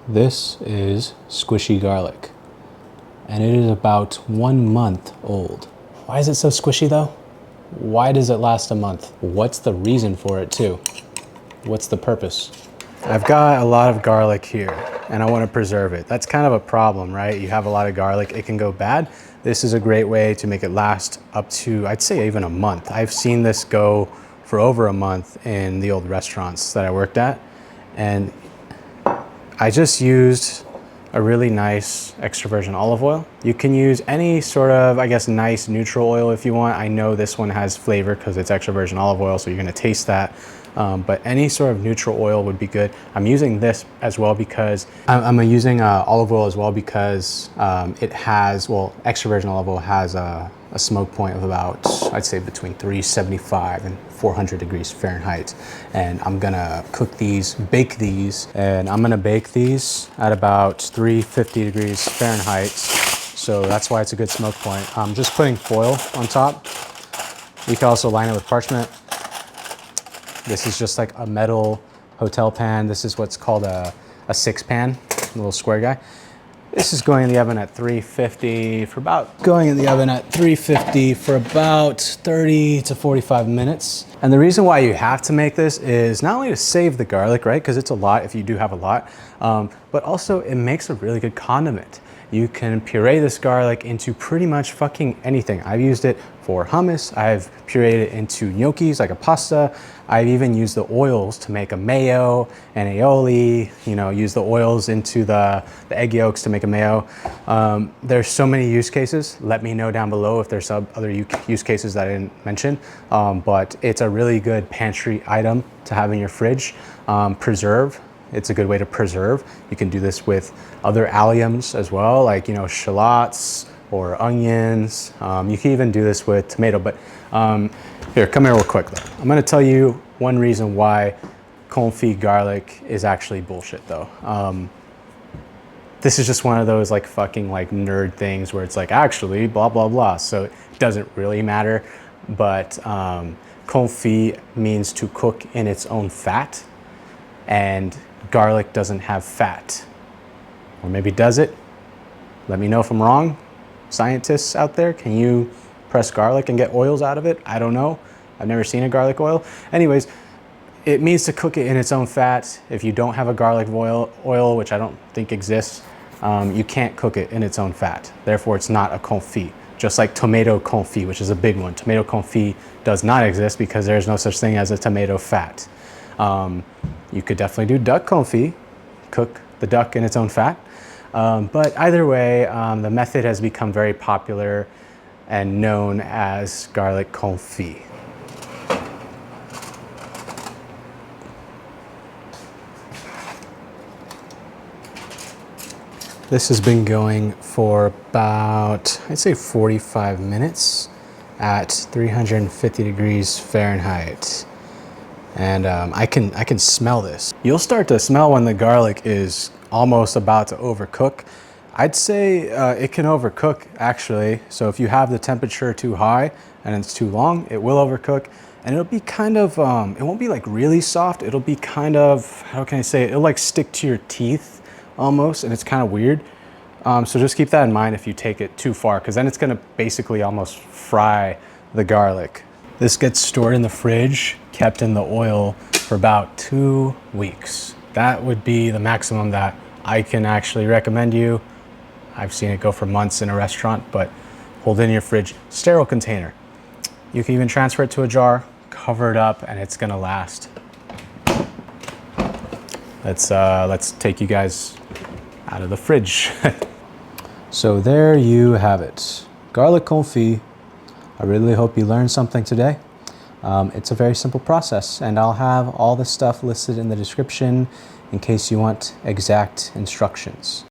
This is squishy garlic, and it is about 1 month old. Why is it so squishy though? Why does it last a month? What's the reason for it too? What's the purpose? I've got a lot of garlic here and I want to preserve it. That's kind of a problem, right? You have a lot of garlic, it can go bad. This is a great way to make it last up to, I'd say even a month. I've seen this go for over a month in the old restaurants that I worked at. And I just used a really nice extra virgin olive oil. You can use any sort of, I guess, nice neutral oil if you want. I know this one has flavor because it's extra virgin olive oil, so you're gonna taste that. But any sort of neutral oil would be good. I'm using this as well because I'm using olive oil as well because it has, well, extra virgin olive oil has a smoke point of about, I'd say between 375 and 400 degrees Fahrenheit. And I'm gonna cook these, bake these, and I'm gonna bake these at about 350 degrees Fahrenheit. So that's why it's a good smoke point. I'm just putting foil on top. You can also line it with parchment. This is just like a metal hotel pan. This is what's called a 6-pan, a little square guy. This is going in the oven at 350 for about 30 to 45 minutes. And the reason why you have to make this is not only to save the garlic, right? Because it's a lot if you do have a lot, but also it makes a really good condiment. You can puree this garlic into pretty much fucking anything. I've used it for hummus. I've pureed it into gnocchis, like a pasta. I've even used the oils to make a mayo and aioli, you know, use the oils into the egg yolks to make a mayo. There's so many use cases. Let me know down below if there's some other use cases that I didn't mention. But it's a really good pantry item to have in your fridge. Preserve. It's a good way to preserve. You can do this with other alliums as well, like, you know, shallots or onions. You can even do this with tomato, but here, come here real quick though. I'm gonna tell you one reason why confit garlic is actually bullshit though. This is just one of those like fucking like nerd things where it's like actually blah, blah, blah. So it doesn't really matter, but confit means to cook in its own fat, and garlic doesn't have fat. Or maybe does it? Let me know if I'm wrong. Scientists out there, can you press garlic and get oils out of it? I don't know. I've never seen a garlic oil. Anyways, it means to cook it in its own fat. If you don't have a garlic oil, which I don't think exists, you can't cook it in its own fat. Therefore, it's not a confit. Just like tomato confit, which is a big one. Tomato confit does not exist because there's no such thing as a tomato fat. You could definitely do duck confit, cook the duck in its own fat. But either way, the method has become very popular and known as garlic confit. This has been going for about, I'd say 45 minutes at 350 degrees Fahrenheit. And I can smell this. You'll start to smell when the garlic is almost about to overcook. I'd say it can overcook actually. So if you have the temperature too high and it's too long, it will overcook. And it'll be kind of, it won't be like really soft. It'll be kind of, how can I say it? It'll like stick to your teeth almost, and it's kind of weird. So just keep that in mind if you take it too far, because then it's gonna basically almost fry the garlic. This gets stored in the fridge, kept in the oil for about 2 weeks. That would be the maximum that I can actually recommend you. I've seen it go for months in a restaurant, but hold it in your fridge, sterile container. You can even transfer it to a jar, cover it up, and it's gonna last. Let's take you guys out of the fridge. So there you have it, garlic confit. I really hope you learned something today. It's a very simple process, and I'll have all the stuff listed in the description in case you want exact instructions.